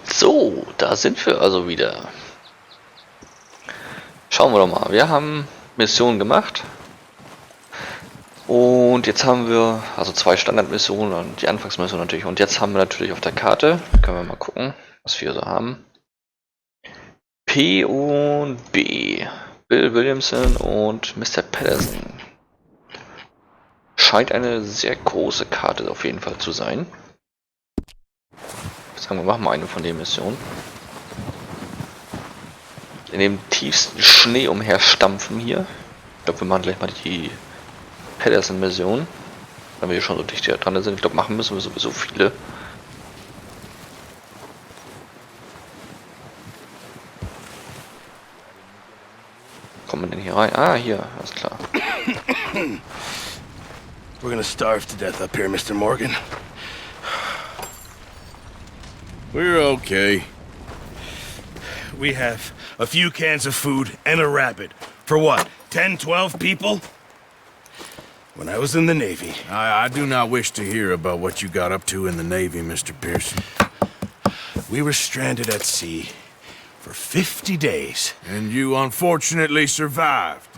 So, da sind wir also wieder. Schauen wir doch mal. Wir haben Missionen gemacht. Und jetzt haben wir also 2 Standardmissionen und die Anfangsmission natürlich. Und jetzt haben wir natürlich auf der Karte, können wir mal gucken, was wir so haben. P und B. Bill Williamson und Mr. Patterson. Scheint eine sehr große Karte auf jeden Fall zu sein. Sagen wir, machen wir eine von den Missionen. In dem tiefsten Schnee umherstampfen hier. Ich glaube, wir machen gleich mal die Patterson-Mission. Wenn wir hier schon so dicht hier dran sind. Ich glaube, machen müssen wir sowieso viele. Kommen wir denn hier rein? Ah, hier, alles klar. We're gonna starve to death up here, Mr. Morgan. We're okay. We have a few cans of food and a rabbit. For what, 10, 12 people? When I was in the Navy... I do not wish to hear about what you got up to in the Navy, Mr. Pearson. We were stranded at sea for 50 days. And you unfortunately survived.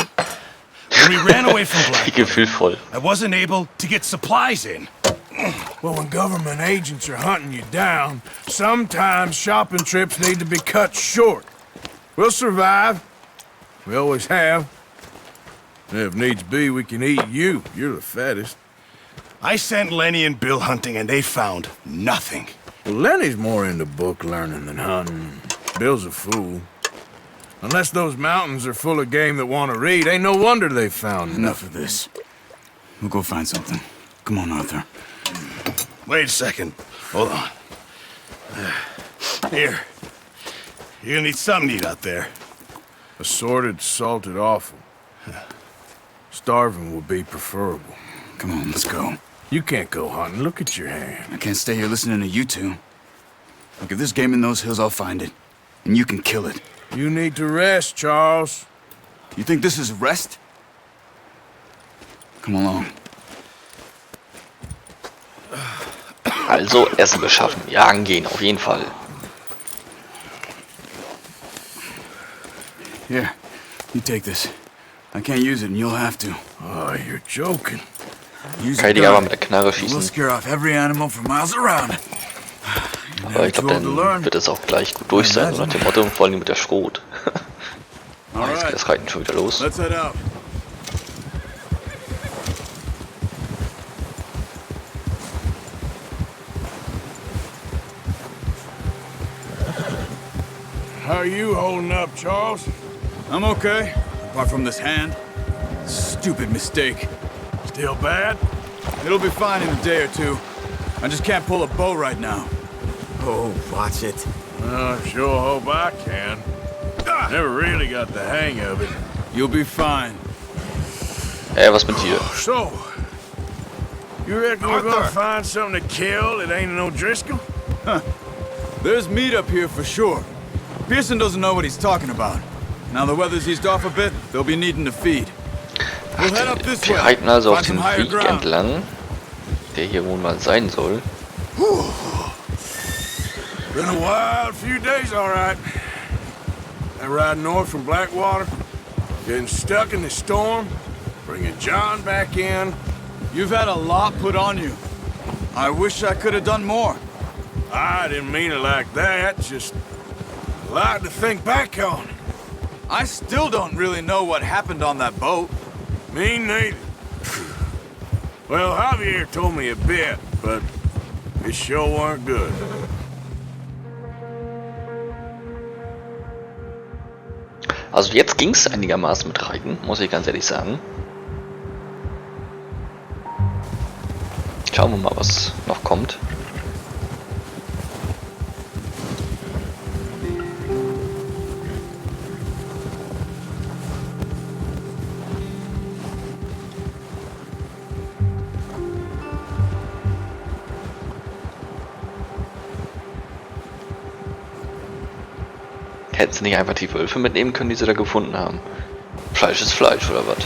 When we ran away from Gefühlvoll. I wasn't able to get supplies in. Well, when government agents are hunting you down, sometimes shopping trips need to be cut short. We'll survive. We always have. And if needs be, we can eat you. You're the fattest. I sent Lenny and Bill hunting, and they found nothing. Well, Lenny's more into book learning than hunting. Bill's a fool. Unless those mountains are full of game that want to read, ain't no wonder they found Enough of this. We'll go find something. Come on, Arthur. Wait a second. Hold on. Here. You're gonna need something to eat out there. Assorted, salted offal. Starving will be preferable. Come on, let's go. You can't go hunting. Look at your hand. I can't stay here listening to you two. Look, if there's game in those hills, I'll find it. And you can kill it. You need to rest, Charles. You think this is rest? Come along. Also Essen beschaffen, jagen gehen, auf jeden Fall. Here, you take this. I can't use it and you'll have to. Oh, you're joking. Use Kann ich the die aber gun. mit der Knarre We'll schießen. scare off every animal for miles around. Aber ich glaube, dann wird es auch gleich gut durch sein, so nach dem Motto, vor allem mit der Schrot. Jetzt geht das Reiten schon wieder los. Let's head out. How are you holding up, Charles? I'm okay, apart from this hand. Stupid mistake. Still bad? It'll be fine in a day or two. I just can't pull a bow right now. Oh, watch it. I sure hope I can. Never really got the hang of it. You'll be fine. Was mit dir? So, you reckon we're gonna find something to kill that ain't no Driscoll? There's meat up here for sure. Pearson doesn't know what he's talking about. Now the weather's eased off a bit, they'll be needing to feed. We'll head up this way. Wir reiten also auf Find some dem higher Weg ground. entlang, der hier wohl mal sein soll. Been a wild few days, all right. That ride north from Blackwater, getting stuck in the storm, bringing John back in. You've had a lot put on you. I wish I could have done more. I didn't mean it like that, just a lot to think back on. I still don't really know what happened on that boat. Me neither. Well, Javier told me a bit, but it sure weren't good. Also jetzt ging es einigermaßen mit Reiten, muss ich ganz ehrlich sagen. Schauen wir mal, was noch kommt. Hätten sie nicht einfach die Wölfe mitnehmen können, die sie da gefunden haben. Fleisch ist Fleisch, oder was?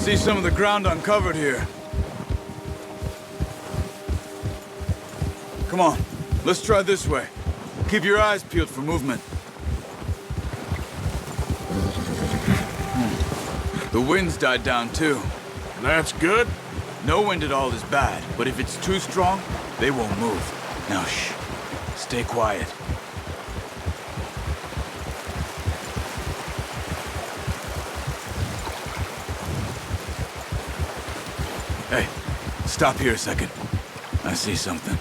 See some of the ground uncovered here. Come on, let's try this way. Keep your eyes peeled for movement. The wind's died down too. That's good. No wind at all is bad, but if it's too strong, they won't move. Now shh, stay quiet. Hey, stop here a second. I see something.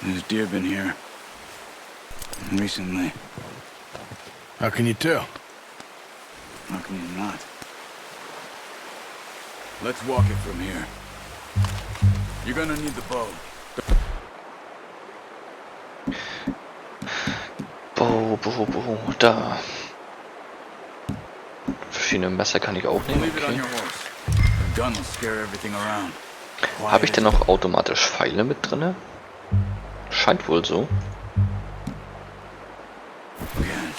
There's deer been here recently. How can you tell? How can you not? Let's walk it from here. You're gonna need the bow. Bow, da. Verschiedene Messer kann ich auch nehmen, Leave it on okay. your horse. The gun will scare everything around. Habe ich denn noch automatisch Pfeile mit drinne? Scheint wohl so. Again,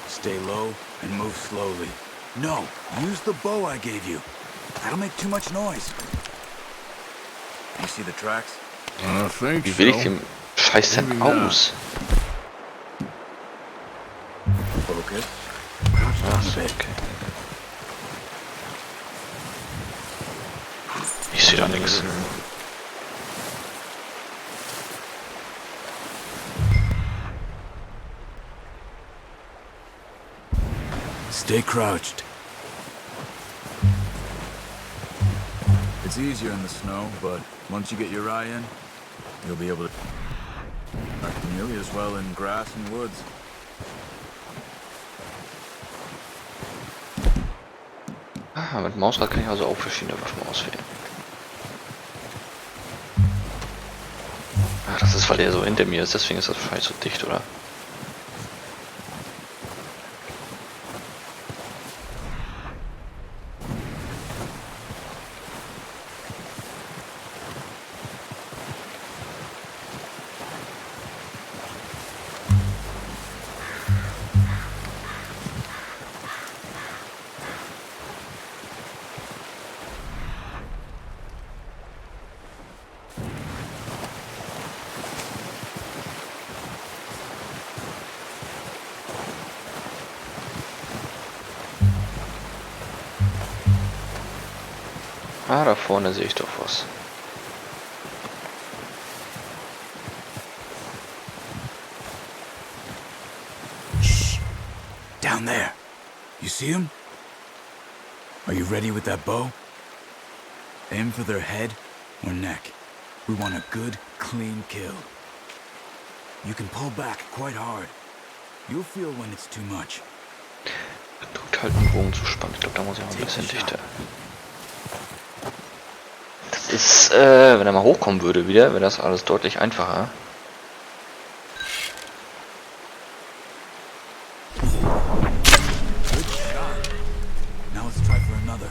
stay low and move slowly. No, use the bow I gave you. That'll make too much noise. You see the tracks? I think Wie will ich so. den Scheiß denn aus? Focus. Crouch down a Achso, bit. okay. Ich sehe da nichts. Stay crouched. It's easier in the snow, but once you get your eye in, you'll be able to act nearly as well in grass and woods. Ah, mit Mausrad kann ich also auch verschiedene Waffen auswählen. Ach, das ist, weil der so hinter mir ist, deswegen ist das wahrscheinlich so dicht, oder? Ah, da vorne sehe ich doch was. Shh. Down there. You see him? Are you ready with that bow? Aim for their head or neck. We want a good, clean kill. You can pull back quite hard. You'll feel when it's too much. Drückt halt den Bogen zu spannen. Ich glaube, da muss ich auch ein bisschen dichter. Das ist, wenn er mal hochkommen würde wieder, wäre das alles deutlich einfacher. Good shot. Now let's try for another.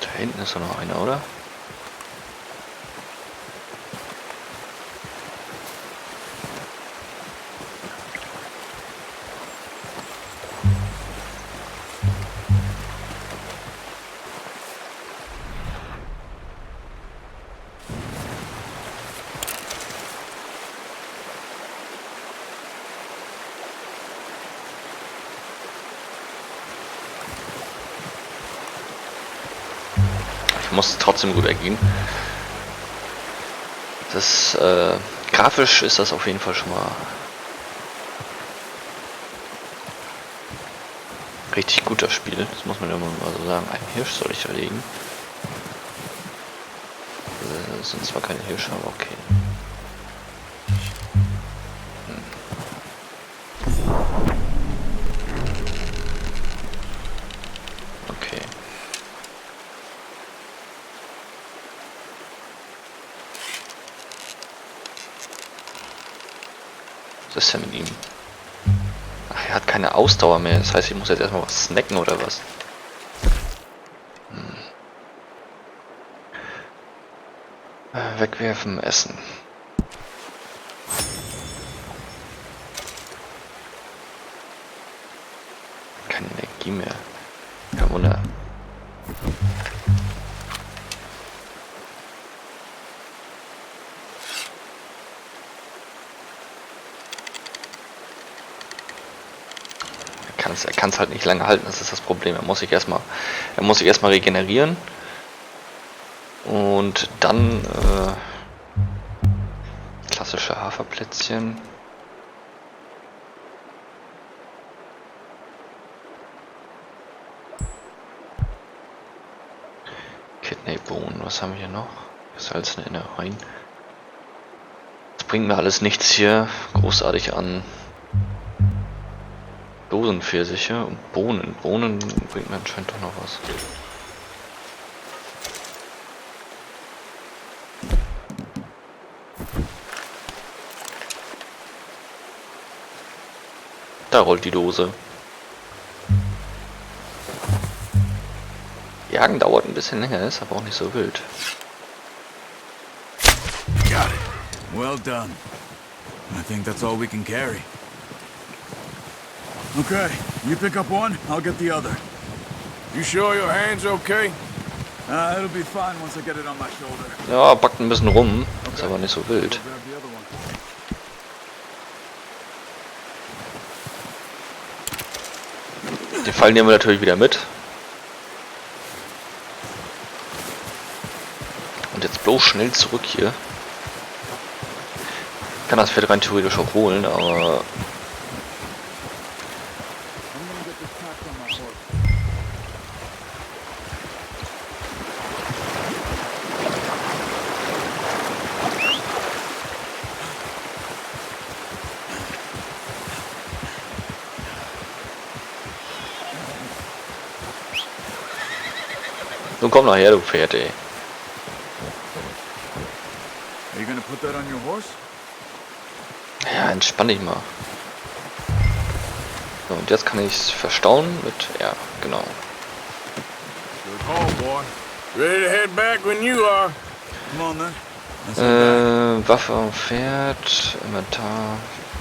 Da hinten ist doch noch einer, oder? Muss trotzdem gut ergehen. Das grafisch ist das auf jeden Fall schon mal richtig gut, das Spiel. Das muss man ja mal so sagen. Ein Hirsch soll ich erlegen. Das sind zwar keine Hirsche, aber okay. Okay. Was ist denn mit ihm? Ach, er hat keine Ausdauer mehr. Das heißt, ich muss jetzt erstmal was snacken oder was? Wegwerfen, essen. Keine Energie mehr. Kein Wunder. Er kann es halt nicht lange halten, das ist das Problem. Er muss sich erstmal regenerieren. Und dann klassische Haferplätzchen. Kidneybohnen, was haben wir hier noch? Gesalzene Innereien. Das bringt mir alles nichts hier großartig an. Dosenpfirsiche und Bohnen. Bohnen bringt mir anscheinend doch noch was. Da rollt die Dose. Jagen dauert ein bisschen länger, ist aber auch nicht so wild. Got it. Well done. I think that's all we can carry. Okay, you pick up one, I'll get the other. You sure your hand's okay? It'll be fine once I get it on my shoulder. Ja, backt ein bisschen rum, ist aber nicht so wild. Grab the other one. Den Fall nehmen wir natürlich wieder mit. Und jetzt bloß schnell zurück hier. Ich kann das Pferd rein theoretisch auch holen, aber... Nun komm noch her, du Pferd, ey. Are you gonna put that on your horse? Ja, entspann dich mal. So, und jetzt kann ich es verstauen mit... Ja, genau. Oh boy. Ready to head back when you are. Come on then. Let's head back. Waffe am Pferd, Inventar,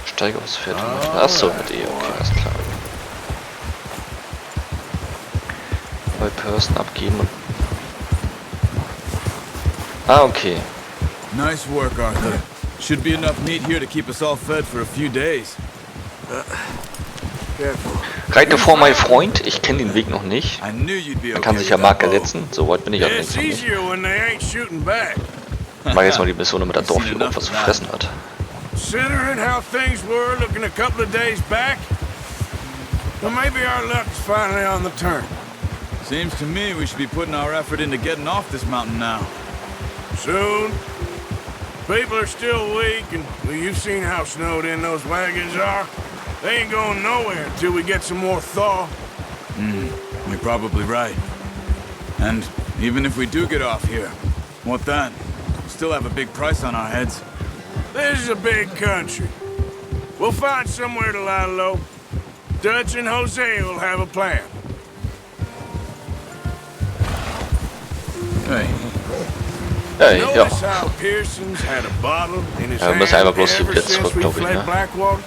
steige aufs Pferd. Achso, mit E, okay, alles klar. Bei Person abgeben und... Ah, okay. Nice work, Arthur. Should be enough meat here to keep us all fed for a few days. Reite vor, mein Freund. Ich kenne den Weg noch nicht. I knew you'd be Man okay kann sich ja with that Marker bow. setzen. So weit bin ich allerdings It's noch nicht. easier when they ain't shooting back. Ich mache jetzt mal die Mission, damit der Dorfjäger was zu fressen hat. Considering how things were looking a couple of days back, well, maybe our luck's finally on the turn. Seems to me we should be putting our effort into getting off this mountain now. Soon. People are still weak, and well, you've seen how snowed in those wagons are. They ain't going nowhere until we get some more thaw. You're probably right. And even if we do get off here, what then? We still have a big price on our heads. This is a big country. We'll find somewhere to lie low. Dutch and Jose will have a plan. Hey, Ja, ja. Notice how Pearson's had a bottle in his Ja, wir müssen hand einfach bloß ever wieder since zurück, we glaub ich, fled ne? Blackwater.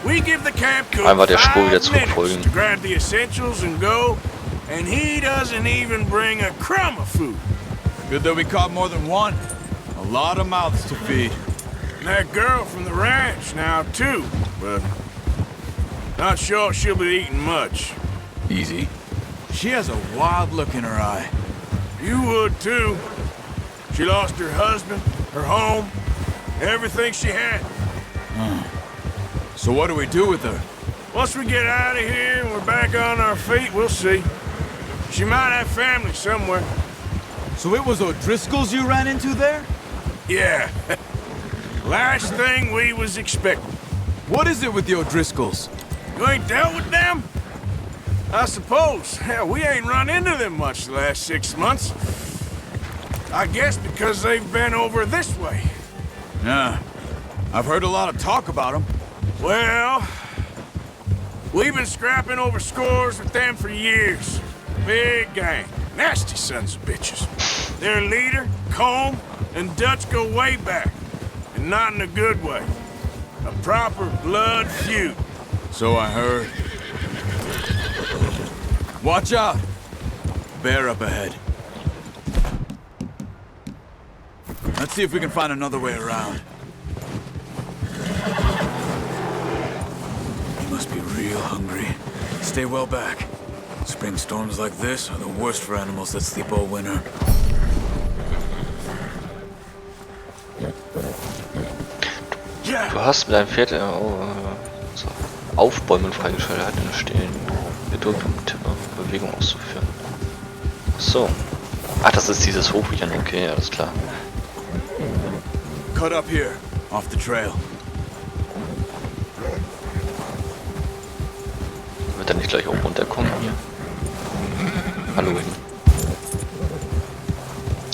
We give the camp cook Einfach der Spur 5 wieder minutes zurückfolgen. to grab the essentials and go, and he doesn't even bring a crumb of food. good that we caught more than one. A lot of mouths to feed. And that girl from the ranch now too, but not sure she'll be eating much. Easy. She has a wild look in her eye. You would too. She lost her husband, her home, everything she had. So what do we do with her? Once we get out of here and we're back on our feet, we'll see. She might have family somewhere. So it was O'Driscoll's you ran into there? Yeah. Last thing we was expecting. What is it with the O'Driscolls? You ain't dealt with them? I suppose. Hell, we ain't run into them much the last 6 months. I guess because they've been over this way. Yeah. I've heard a lot of talk about them. Well, we've been scrapping over scores with them for years. Big gang. Nasty sons of bitches. Their leader, Combe, and Dutch go way back. And not in a good way. A proper blood feud. So I heard. Watch out! Bear up ahead. Let's see if we can find another way around. You must be real hungry. Stay well back. Spring storms like this are the worst for animals that sleep all winter. Du hast mit deinem Pferd so, Aufbäumen freigeschaltet, halt in Stehen gedrückt, um Bewegung auszuführen. So. Ach, das ist dieses Hochwichern, okay, alles klar. Cut up here, off the trail. Wird er nicht gleich oben runterkommen hier? Hallo.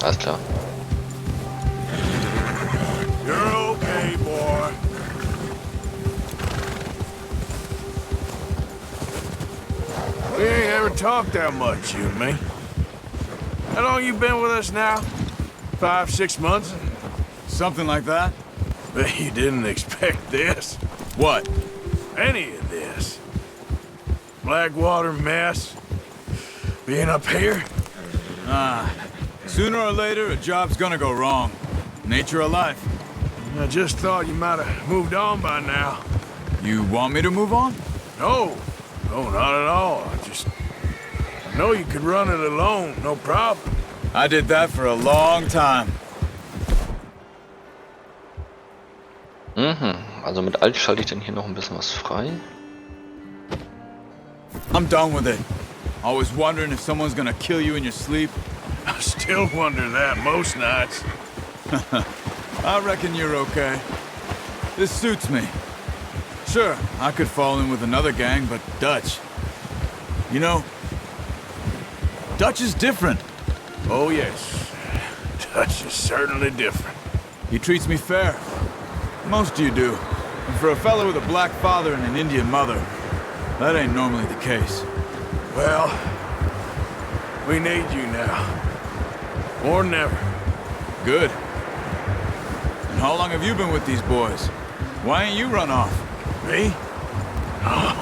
Alles klar. You're okay, boy. We ain't ever talked that much, you and me. How long you been with us now? 5, 6 months? Something like that? Bet you didn't expect this. What? Any of this. Blackwater mess. Being up here? Sooner or later, a job's gonna go wrong. Nature of life. I just thought you might have moved on by now. You want me to move on? No. No, not at all. I know you could run it alone, no problem. I did that for a long time. Also mit Alt schalte ich dann hier noch ein bisschen was frei. I'm done with it. Always wondering if someone's gonna kill you in your sleep. I still wonder that most nights. I reckon you're okay. This suits me. Sure, I could fall in with another gang, but Dutch... You know, Dutch is different. Oh, yes. Dutch is certainly different. He treats me fair. Most of you do. And for a fellow with a black father and an Indian mother, that ain't normally the case. Well, we need you now. Or never. Good. And how long have you been with these boys? Why ain't you run off? Me? Oh,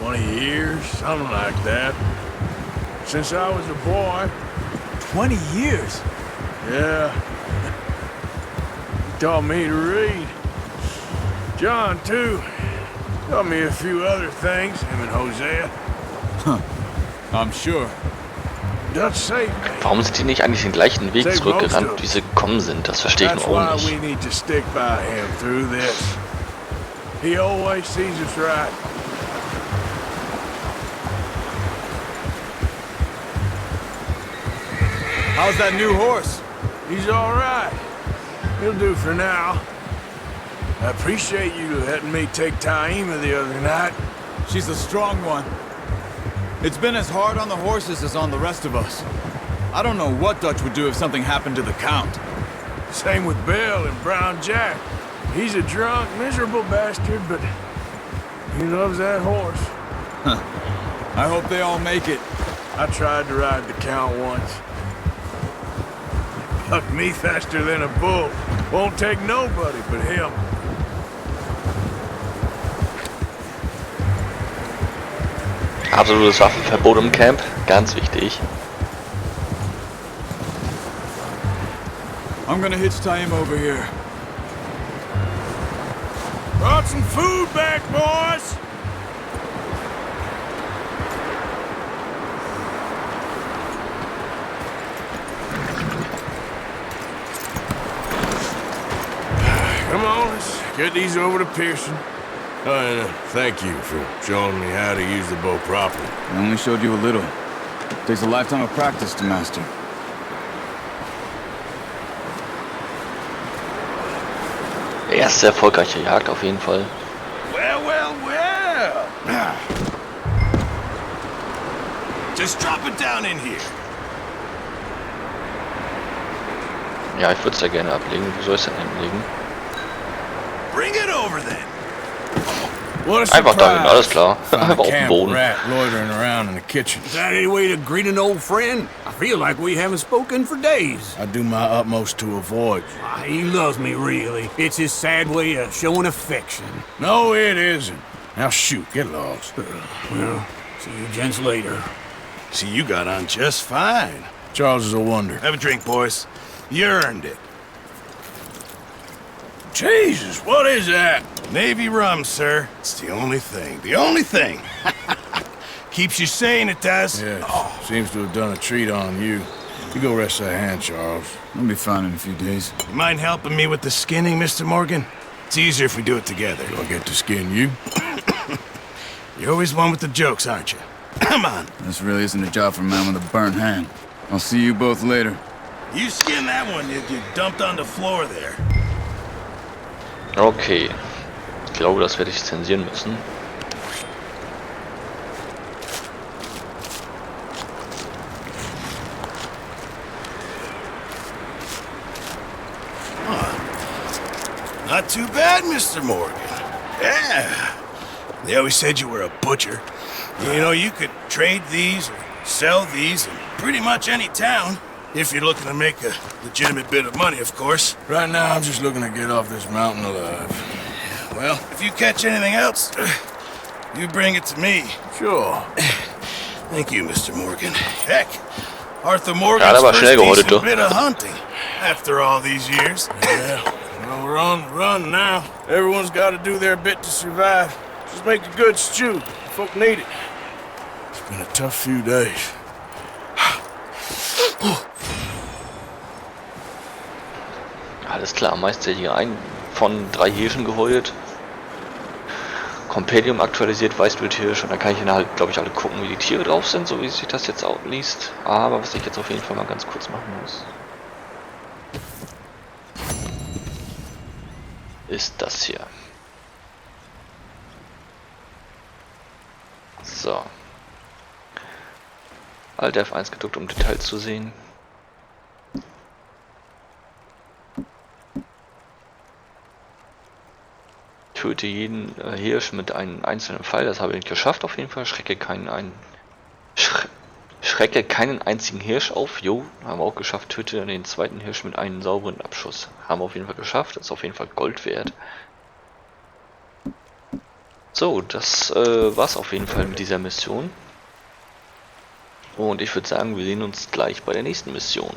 20 years, something like that. Since I was a boy. 20 years? Yeah. He taught me to read. John, too. Taught me a few other things, him and Hosea. I'm sure. Dutch saved me. Warum sind die nicht eigentlich den gleichen Weg zurückgerannt, wie sie gekommen sind? Das verstehe ich That's nur auch why nicht. we need to stick by him through this. He always sees us right. How's that new horse? He's all right. He'll do for now. I appreciate you letting me take Taima the other night. She's a strong one. It's been as hard on the horses as on the rest of us. I don't know what Dutch would do if something happened to the Count. Same with Bill and Brown Jack. He's a drunk, miserable bastard, but he loves that horse. I hope they all make it. I tried to ride the Count once. Bucked me faster than a bull. Won't take nobody but him. Absolutes Waffenverbot im Camp, ganz wichtig. I'm gonna hitch Taima over here. Brought some food back, boys! Come on, let's get these over to Pearson. And thank you for showing me how to use the bow properly. I only showed you a little. Takes a lifetime of practice to master. Erste erfolgreiche Jagd auf jeden Fall. Well, well, well. Just drop it down in here. Ja, ich würde es ja gerne ablegen. Wo soll ich es denn hinlegen? Bring it over then. What a Einfach dahin, surprise. alles klar. Found a Einfach auf dem camp Boden. rat loitering around in the kitchen. Is that any way to greet an old friend? I feel like we haven't spoken for days. I do my utmost to avoid you. Ah, he loves me, really. It's his sad way of showing affection. No, it isn't. Now shoot, get lost. Well, see you gents later. See, you got on just fine. Charles is a wonder. Have a drink, boys. You earned it. Jesus, what is that? Navy rum, sir. It's the only thing. The only thing. Keeps you sane, it does. Yes, seems to have done a treat on you. You go rest that hand, Charles. I'll be fine in a few days. You mind helping me with the skinning, Mr. Morgan? It's easier if we do it together. Do I get to skin you? You're always one with the jokes, aren't you? Come on. This really isn't a job for a man with a burnt hand. I'll see you both later. You skin that one you dumped on the floor there. Okay. Ich glaube, das werde ich zensieren müssen. Not too bad, Mr. Morgan. Yeah. They always said you were a butcher. You know, you could trade these or sell these in pretty much any town. If you're looking to make a legitimate bit of money, of course. Right now, I'm just looking to get off this mountain alive. Well, if you catch anything else, you bring it to me. Sure. Thank you, Mr. Morgan. Heck, Arthur Ja, Morgan's das war first schnell geholt, decent du. bit of hunting after all these years. Yeah. Well, we're on the run now. Everyone's got to do their bit to survive. Just make a good stew. Folk need it. It's been a tough few days. Alles klar, Meister hier ein von 3 Hirschen geheult. Kompendium aktualisiert, Weißbildhirsch, und dann kann ich dann halt, glaube ich, alle gucken, wie die Tiere drauf sind, so wie sich das jetzt auch liest. Aber was ich jetzt auf jeden Fall mal ganz kurz machen muss, ist das hier. So. Alt F1 gedrückt, um Details zu sehen. Töte jeden Hirsch mit einem einzelnen Pfeil, das habe ich geschafft auf jeden Fall. Schrecke keinen einzigen Hirsch auf, jo, haben wir auch geschafft. Töte den zweiten Hirsch mit einem sauberen Abschuss, haben wir auf jeden Fall geschafft, das ist auf jeden Fall Gold wert. So, das war's auf jeden Fall mit dieser Mission. Und ich würde sagen, wir sehen uns gleich bei der nächsten Mission.